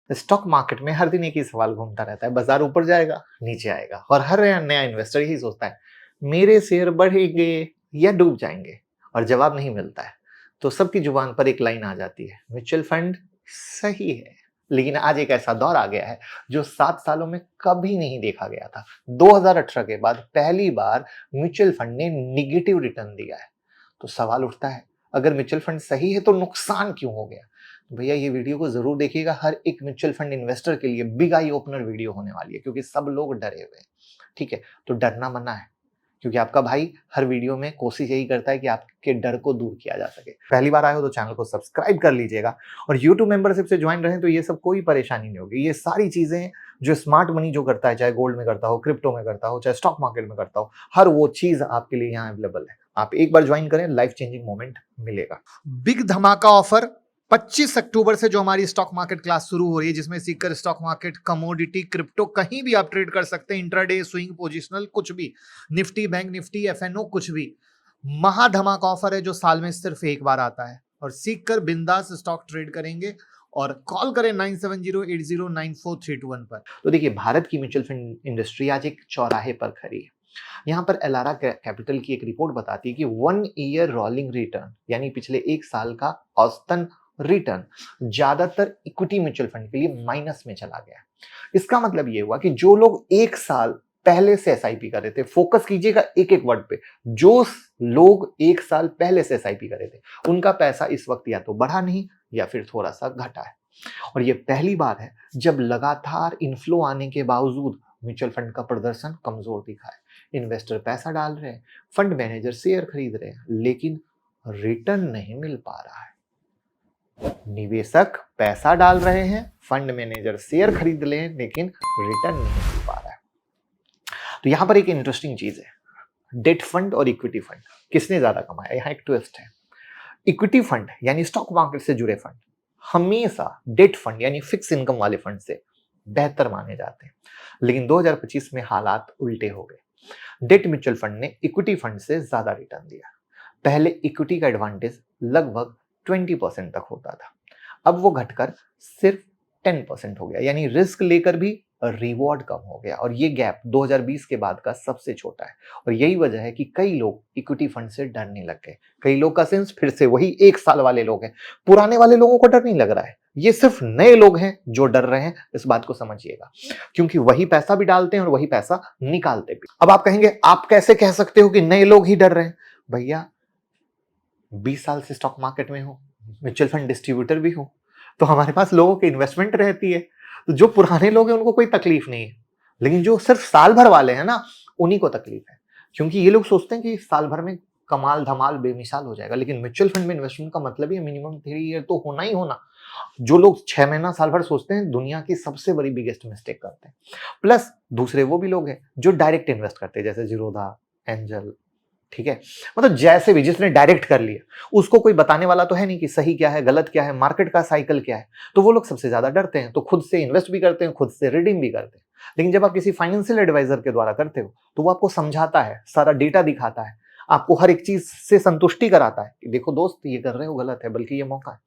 Stock market में हर दिन एक ही सवाल घूमता रहता है, बाजार ऊपर जाएगा नीचे आएगा, और हर नया इन्वेस्टर यही सोचता है मेरे शेयर बढ़ेंगे या डूब जाएंगे, और जवाब नहीं मिलता है। तो सबकी जुबान पर एक लाइन आ जाती है, म्यूचुअल फंड सही है। लेकिन आज एक ऐसा दौर आ गया है जो 7 सालों में कभी नहीं देखा गया था। 2018 के बाद पहली बार म्यूचुअल फंड ने निगेटिव रिटर्न दिया है। तो सवाल उठता है, अगर म्यूचुअल फंड सही है तो नुकसान क्यों हो गया? भैया ये वीडियो को जरूर देखिएगा, हर एक म्यूचुअल फंड इन्वेस्टर के लिए बिग आई ओपनर वीडियो होने वाली है, क्योंकि सब लोग डरे हुए हैं। ठीक है, तो डरना मना है, क्योंकि आपका भाई हर वीडियो में कोशिश यही करता है कि आपके डर को दूर किया जा सके। पहली बार आए हो तो चैनल को सब्सक्राइब कर लीजिएगा, और यूट्यूब मेंबरशिप से ज्वाइन रहे तो ये सब कोई परेशानी नहीं होगी। ये सारी चीजें जो स्मार्ट मनी जो करता है, चाहे गोल्ड में करता हो, क्रिप्टो में करता हो, चाहे स्टॉक मार्केट में करता हो, हर वो चीज आपके लिए यहाँ अवेलेबल है। आप एक बार ज्वाइन करें, लाइफ चेंजिंग मोमेंट मिलेगा। बिग धमाका ऑफर 25 अक्टूबर से जो हमारी स्टॉक मार्केट क्लास शुरू हो रही है, जिसमें सीखकर स्टॉक मार्केट, कमोडिटी, क्रिप्टो कहीं भी आप ट्रेड कर सकते हैं, इंट्राडे, स्विंग, पोजिशनल, कुछ भी, निफ्टी, बैंक निफ्टी, एफएनओ, कुछ भी। महा धमाका ऑफर है जो साल में सिर्फ एक बार आता है, और सीखकर बिंदास स्टॉक ट्रेड करेंगे। और कॉल करें 9708094321 पर। तो देखिए, भारत की म्यूचुअल फंड इंडस्ट्री आज एक चौराहे पर खड़ी है। यहाँ पर एलारा कैपिटल की एक रिपोर्ट बताती है कि 1 ईयर रोलिंग रिटर्न, यानी पिछले एक साल का औसतन रिटर्न ज्यादातर इक्विटी म्यूचुअल फंड के लिए माइनस में चला गया। इसका मतलब ये हुआ कि जो लोग एक साल पहले से एसआईपी कर रहे थे, फोकस कीजिएगा एक एक वर्ड पे, जो लोग एक साल पहले से एसआईपी कर रहे थे, उनका पैसा इस वक्त या तो बढ़ा नहीं या फिर थोड़ा सा घटा है। और ये पहली बार है जब लगातार इनफ्लो आने के बावजूद म्यूचुअल फंड का प्रदर्शन कमजोर दिखा है। इन्वेस्टर पैसा डाल रहे हैं, फंड मैनेजर शेयर खरीद रहे हैं, लेकिन रिटर्न नहीं मिल पा रहा है। निवेशक पैसा डाल रहे हैं, फंड मैनेजर शेयर खरीद ले, लेकिन रिटर्न नहीं मिल पा रहा है। तो यहां पर एक इंटरेस्टिंग चीज है, डेट फंड और इक्विटी फंड किसने ज्यादा कमाया? यहां एक ट्विस्ट है। इक्विटी फंड यानी स्टॉक मार्केट से जुड़े फंड हमेशा डेट फंड यानी फिक्स इनकम वाले फंड से बेहतर माने जाते हैं, लेकिन 2025 में हालात उल्टे हो गए। डेट म्यूचुअल फंड ने इक्विटी फंड से ज्यादा रिटर्न दिया। पहले इक्विटी का एडवांटेज लगभग 20% तक होता था, अब वो घटकर सिर्फ 10% हो गया, यानी रिस्क लेकर भी रिवॉर्ड कम हो गया। और ये गैप 2020 के बाद का सबसे छोटा है, और यही वजह है कि कई लोग इक्विटी फंड से डरने लग गए। कई लोग का सेंस फिर से वही एक साल वाले लोग हैं, पुराने वाले लोगों को डर नहीं लग रहा है। ये सिर्फ नए लोग हैं जो डर रहे हैं, इस बात को समझिएगा, क्योंकि वही पैसा भी डालते हैं और वही पैसा निकालते भी। अब आप कहेंगे, आप कैसे कह सकते हो कि नए लोग ही डर रहे हैं? भैया 20 साल से स्टॉक मार्केट में हूं, म्यूचुअल फंड डिस्ट्रीब्यूटर भी हूं, तो हमारे पास लोगों की इन्वेस्टमेंट रहती है। तो जो पुराने लोग हैं उनको कोई तकलीफ नहीं है, लेकिन जो सिर्फ साल भर वाले हैं ना, उन्हीं को तकलीफ है, क्योंकि ये लोग सोचते हैं कि साल भर में कमाल धमाल बेमिसाल हो जाएगा। लेकिन म्यूचुअल फंड में इन्वेस्टमेंट का मतलब ही मिनिमम 3 ईयर तो होना ही होना। जो लोग 6 महीना साल भर सोचते हैं, दुनिया की सबसे बड़ी बिगेस्ट मिस्टेक करते हैं। प्लस दूसरे वो भी लोग हैं जो डायरेक्ट इन्वेस्ट करते हैं, जैसे जीरोधा, एंजल, ठीक है, मतलब जैसे भी जिसने डायरेक्ट कर लिया, उसको कोई बताने वाला तो है नहीं कि सही क्या है, गलत क्या है, मार्केट का साइकिल क्या है। तो वो लोग सबसे ज्यादा डरते हैं, तो खुद से इन्वेस्ट भी करते हैं, खुद से रिडीम भी करते हैं। लेकिन जब आप किसी फाइनेंशियल एडवाइजर के द्वारा करते हो, तो वो आपको समझाता है, सारा डेटा दिखाता है, आपको हर एक चीज से संतुष्टि कराता है कि देखो दोस्त, ये कर रहे हो गलत है, बल्कि ये मौका है।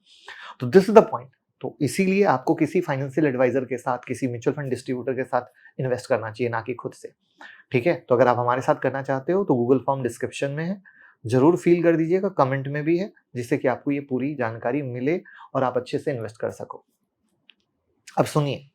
तो दिस इज द पॉइंट। तो इसीलिए आपको किसी फाइनेंशियल एडवाइजर के साथ, किसी म्यूचुअल फंड डिस्ट्रीब्यूटर के साथ इन्वेस्ट करना चाहिए, ना कि खुद से। ठीक है, तो अगर आप हमारे साथ करना चाहते हो तो गूगल फॉर्म डिस्क्रिप्शन में है, जरूर फिल कर दीजिएगा, कमेंट में भी है, जिससे कि आपको ये पूरी जानकारी मिले और आप अच्छे से इन्वेस्ट कर सको। अब सुनिए,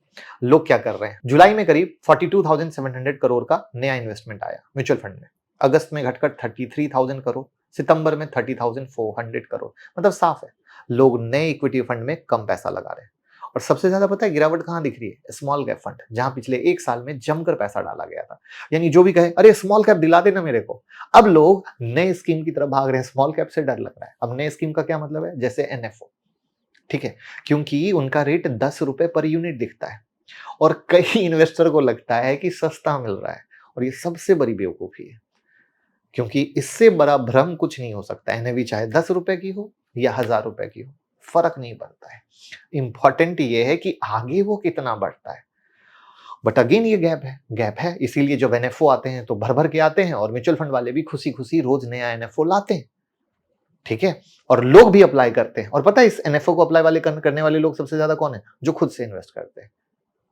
लोग क्या कर रहे हैं। जुलाई में करीब 42,700 करोड़ का नया इन्वेस्टमेंट आया म्यूचुअल फंड में, अगस्त में घटकर 33,000 करोड़, सितंबर में 30,400 करोड़। मतलब साफ है, लोग नए इक्विटी फंड में कम पैसा लगा रहे हैं। और सबसे ज्यादा पता है गिरावट कहां दिख रही है? स्मॉल कैप फंड, जहां पिछले एक साल में जमकर पैसा डाला गया था। यानी जो भी कहे, अरे स्मॉल कैप दिला देना मेरे को, अब लोग नए स्कीम की तरफ भाग रहे हैं। स्मॉल कैप से डर लग रहा है। अब नए स्कीम का क्या मतलब है? जैसे एनएफओ, ठीक है, क्योंकि उनका रेट 10 रुपए पर यूनिट दिखता है, और कई इन्वेस्टर को लगता है कि सस्ता मिल रहा है, और ये सबसे बड़ी बेवकूफी है, क्योंकि इससे बड़ा भ्रम कुछ नहीं हो सकता। एनएवी चाहे 10 रुपए की हो या 1000 रुपए की हो, फर्क नहीं पड़ता है। इंपॉर्टेंट ये है कि आगे वो कितना बढ़ता है। बट अगेन ये गैप है, इसीलिए जब एनएफओ आते हैं तो भर भर के आते हैं, और म्यूचुअल फंड वाले भी खुशी खुशी रोज नया एनएफओ लाते हैं। ठीक है, और लोग भी अप्लाई करते हैं। और पता है इस एनएफओ को अप्लाई करने वाले लोग सबसे ज्यादा कौन है? जो खुद से इन्वेस्ट करते हैं।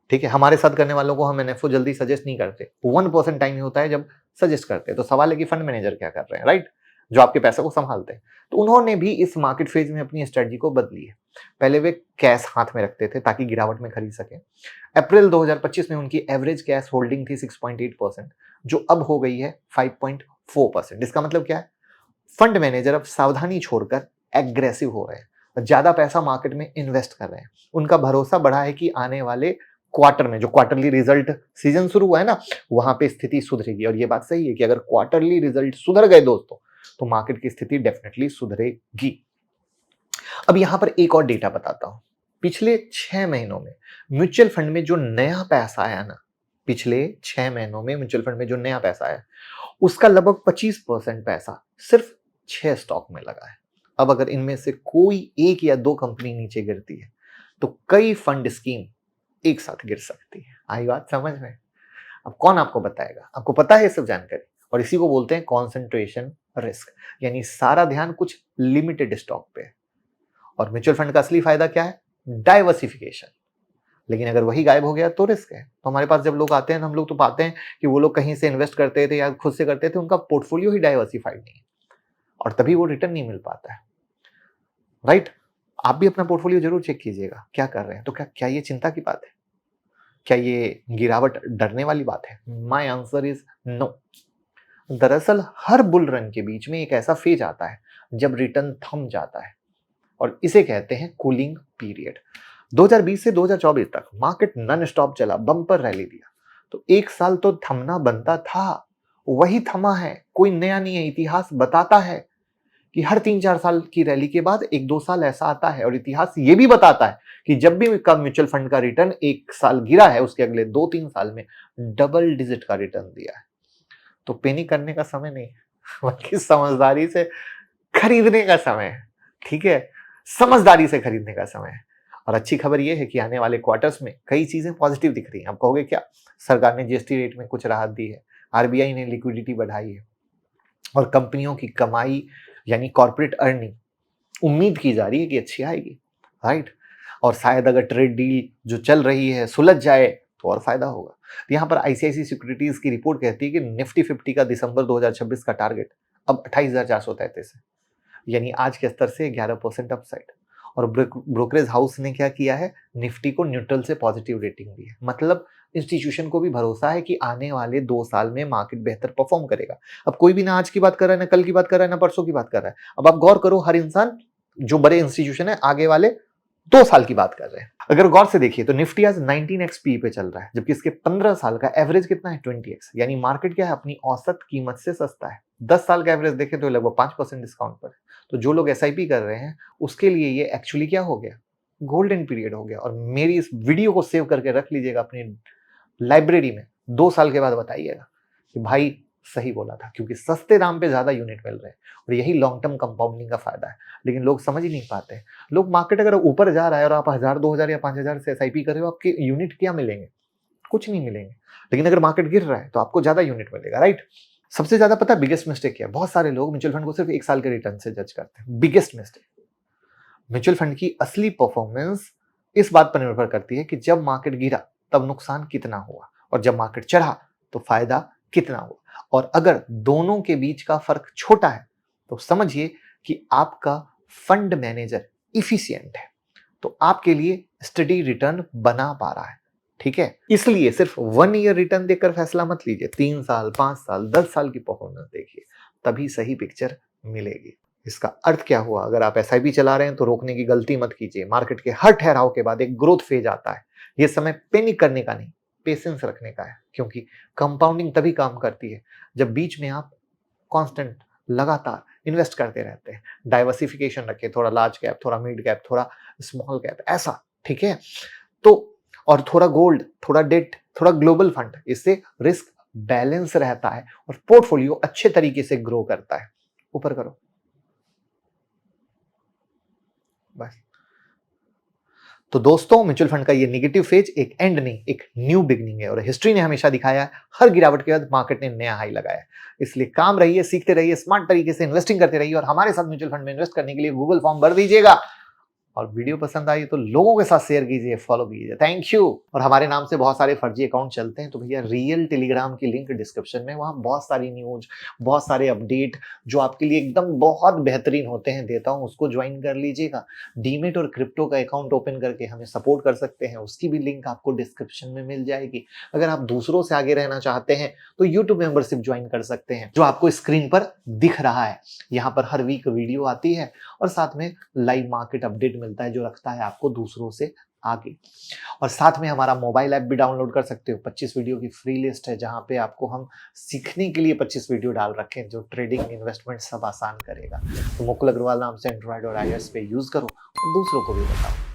ठीक है, हमारे साथ करने वालों को हम एनएफओ जल्दी सजेस्ट नहीं करते, 1% टाइम ही होता है जब सजेस्ट करते हैं। तो सवाल है कि फंड मैनेजर क्या कर रहे हैं, राइट, जो आपके पैसे को संभालते हैं। तो उन्होंने भी इस मार्केट फेज में अपनी स्ट्रेटजी को बदली है। पहले वे कैश हाथ में रखते थे ताकि गिरावट में खरीद सके। अप्रैल 2025 में उनकी एवरेज कैश होल्डिंग थी 6.8%, जो अब हो गई है 5.4%। इसका मतलब क्या है? फंड मैनेजर अब सावधानी छोड़कर एग्रेसिव हो रहे हैं, ज्यादा पैसा मार्केट में इन्वेस्ट कर रहे हैं। उनका भरोसा बढ़ा है कि आने वाले क्वार्टर में, जो क्वार्टरली रिजल्ट सीजन शुरू हुआ है ना, वहां पे स्थिति सुधरेगी। और ये बात सही है कि अगर क्वार्टरली रिजल्ट सुधर गए दोस्तों, तो मार्केट की स्थिति डेफिनेटली सुधरेगी। अब यहां पर एक और डेटा बताता हूं। पिछले 6 महीनों में म्यूचुअल फंड में जो नया पैसा आया ना, पिछले 6 महीनों में म्यूचुअल फंड में जो नया पैसा आया, उसका लगभग 25% पैसा सिर्फ 6 स्टॉक में लगा है। अब अगर इनमें से कोई एक या दो कंपनी नीचे गिरती है, तो कई फंड स्कीम एक साथ गिर सकती है। आई बात समझ में? अब कौन आपको बताएगा? आपको पता है ये सब जानकारी, और इसी को बोलते हैं कॉन्सेंट्रेशन रिस्क, यानी सारा ध्यान कुछ लिमिटेड स्टॉक पे है। और म्यूचुअल फंड का असली फायदा क्या है? डाइवर्सिफिकेशन। लेकिन अगर वही गायब हो गया तो रिस्क है। तो हमारे पास जब लोग आते हैं, हम लोग तो पाते हैं कि वो लोग कहीं से इन्वेस्ट करते थे या खुद से करते थे, उनका पोर्टफोलियो ही डाइवर्सिफाइड नहीं है, और तभी वो रिटर्न नहीं मिल पाता है, राइट। आप भी अपना पोर्टफोलियो जरूर चेक कीजिएगा, क्या कर रहे हैं। तो क्या ये चिंता की बात है? क्या ये गिरावट डरने वाली बात है? My answer is no. दरअसल हर बुल रन के बीच में एक ऐसा फेज आता है जब रिटर्न थम जाता है, और इसे कहते हैं कूलिंग पीरियड। 2020 से 2024 तक मार्केट नॉन स्टॉप चला, बम्पर रैली दिया। तो एक साल तो थमना बनता था, वही थमा है। कोई नया नहीं है। इतिहास बताता है कि हर 3-4 साल की रैली के बाद 1-2 साल ऐसा आता है। और इतिहास ये भी बताता है कि जब भी म्यूचुअल फंड का रिटर्न एक साल गिरा है, उसके अगले 2-3 साल में डबल डिजिट का रिटर्न दिया है। तो पैनिक करने का समय नहीं, बल्कि समझदारी से खरीदने का समय है। ठीक है, समझदारी से खरीदने का समय है। और अच्छी खबर यह है कि आने वाले क्वार्टर्स में कई चीजें पॉजिटिव दिख रही हैं। आप कहोगे क्या? सरकार ने जीएसटी रेट में कुछ राहत दी है, आरबीआई ने लिक्विडिटी बढ़ाई है, और कंपनियों की कमाई यानी कॉर्पोरेट अर्निंग उम्मीद की जा रही है कि अच्छी आएगी, राइट। और शायद अगर ट्रेड डील जो चल रही है सुलझ जाए तो और फायदा होगा। तो यहाँ पर आईसीआईसी सिक्योरिटीज की रिपोर्ट कहती है कि निफ्टी 50 का दिसंबर 2026 का टारगेट अब 28,433 है, यानी आज के स्तर से 11% अपसाइड। और ब्रोकरेज हाउस ने क्या किया है? निफ्टी को न्यूट्रल से पॉजिटिव रेटिंग दी है। मतलब इंस्टीट्यूशन को भी भरोसा है कि आने वाले 2 साल में मार्केट बेहतर परफॉर्म करेगा। अब कोई भी ना आज की बात कर रहा है, ना कल की बात कर रहा है, ना परसों की बात कर रहा है। अब आप गौर करो, हर इंसान जो बड़े इंस्टीट्यूशन है आगे वाले 2 साल की बात कर रहे हैं। अगर गौर से देखिए तो निफ्टी आज 19x पी पे चल रहा है, जबकि इसके 15 साल का एवरेज कितना है? 20x। यानी मार्केट क्या है? अपनी औसत कीमत से सस्ता है। 10 साल का एवरेज देखें तो लगभग 5% डिस्काउंट पर है। तो जो लोग एसआईपी कर रहे हैं, उसके लिए ये एक्चुअली क्या हो गया? गोल्डन पीरियड हो गया। और मेरी इस वीडियो को सेव करके रख लीजिएगा अपनी लाइब्रेरी में। 2 साल के बाद बताइएगा कि भाई सही बोला था, क्योंकि सस्ते दाम पे ज्यादा यूनिट मिल रहे हैं, और यही लॉन्ग टर्म कंपाउंडिंग का फायदा है। लेकिन लोग समझ ही नहीं पाते। लोग मार्केट अगर ऊपर जा रहा है और आप 1000, 2000 या 5000 से एसआईपी कर रहे हो, आपके यूनिट क्या मिलेंगे? कुछ नहीं मिलेंगे। लेकिन अगर मार्केट गिर रहा है तो आपको ज्यादा यूनिट मिलेगा, राइट। सबसे ज्यादा पता है बिगेस्ट मिस्टेक क्या है? बहुत सारे लोग म्यूचुअल फंड को सिर्फ 1 साल के रिटर्न से जज करते हैं। Biggest mistake. म्यूचुअल फंड की असली परफॉर्मेंस इस बात पर निर्भर करती है कि जब मार्केट गिरा तब नुकसान कितना हुआ, और जब मार्केट चढ़ा तो फायदा कितना हुआ। और अगर दोनों के बीच का फर्क छोटा है तो समझिए कि आपका फंड मैनेजर इफिशिएंट है, तो आपके लिए स्टडी रिटर्न बना पा रहा है। ठीक है, इसलिए सिर्फ 1 ईयर रिटर्न देखकर फैसला मत लीजिए। 3 साल, 5 साल, 10 साल की परफॉर्मेंस देखिए, तभी सही पिक्चर मिलेगी। इसका अर्थ क्या हुआ? अगर आप एसआईपी चला रहे हैं तो रोकने की गलती मत कीजिए। मार्केट के हर ठहराव के बाद एक ग्रोथ फेज आता है। यह समय पैनिक करने का नहीं, पेशेंस रखने का है, क्योंकि कंपाउंडिंग तभी काम करती है जब बीच में आप कांस्टेंट लगातार इन्वेस्ट करते रहते हैं। डाइवर्सिफिकेशन रखें, थोड़ा लार्ज कैप, थोड़ा मिड कैप, थोड़ा स्मॉल कैप, ऐसा। ठीक है, तो और थोड़ा गोल्ड, थोड़ा डेट, थोड़ा ग्लोबल फंड। इससे रिस्क बैलेंस रहता है और पोर्टफोलियो अच्छे तरीके से ग्रो करता है। ऊपर करो बस। तो दोस्तों, म्यूचुअल फंड का ये नेगेटिव फेज एक एंड नहीं, एक न्यू बिगनिंग है और हिस्ट्री ने हमेशा दिखाया है हर गिरावट के बाद मार्केट ने नया हाई लगाया है। इसलिए काम रहिए, सीखते रहिए, स्मार्ट तरीके से इन्वेस्टिंग करते रहिए और हमारे साथ म्यूचुअल फंड में इन्वेस्ट करने के लिए गूगल फॉर्म भर दीजिएगा। और वीडियो पसंद आई तो लोगों के साथ शेयर कीजिए, फॉलो कीजिए। Thank you. और हमारे नाम से बहुत सारे फर्जी अकाउंट चलते हैं, तो भैया रियल टेलीग्राम की लिंक डिस्क्रिप्शन में, वहाँ बहुत सारी न्यूज, बहुत सारे अपडेट जो आपके लिए एकदम बहुत बेहतरीन होते हैं देता हूँ, उसको ज्वाइन कर लीजिएगा। डीमेट और क्रिप्टो का अकाउंट ओपन करके हमें सपोर्ट कर सकते हैं, उसकी भी लिंक आपको डिस्क्रिप्शन में मिल जाएगी। अगर आप दूसरों से आगे रहना चाहते हैं तो यूट्यूब मेंबरशिप ज्वाइन कर सकते हैं, जो आपको स्क्रीन पर दिख रहा है। यहाँ पर हर वीक वीडियो आती है और साथ में लाइव मार्केट अपडेट मिलता है, जो रखता है आपको दूसरों से आगे। और साथ में हमारा मोबाइल ऐप भी डाउनलोड कर सकते हो। 25 वीडियो की फ्री लिस्ट है, जहां पे आपको हम सीखने के लिए 25 वीडियो डाल रखे हैं, जो ट्रेडिंग, इन्वेस्टमेंट सब आसान करेगा। तो मुकुल अग्रवाल नाम से एंड्रॉइड और iOS पे यूज करो और दूसरों को भी बताओ।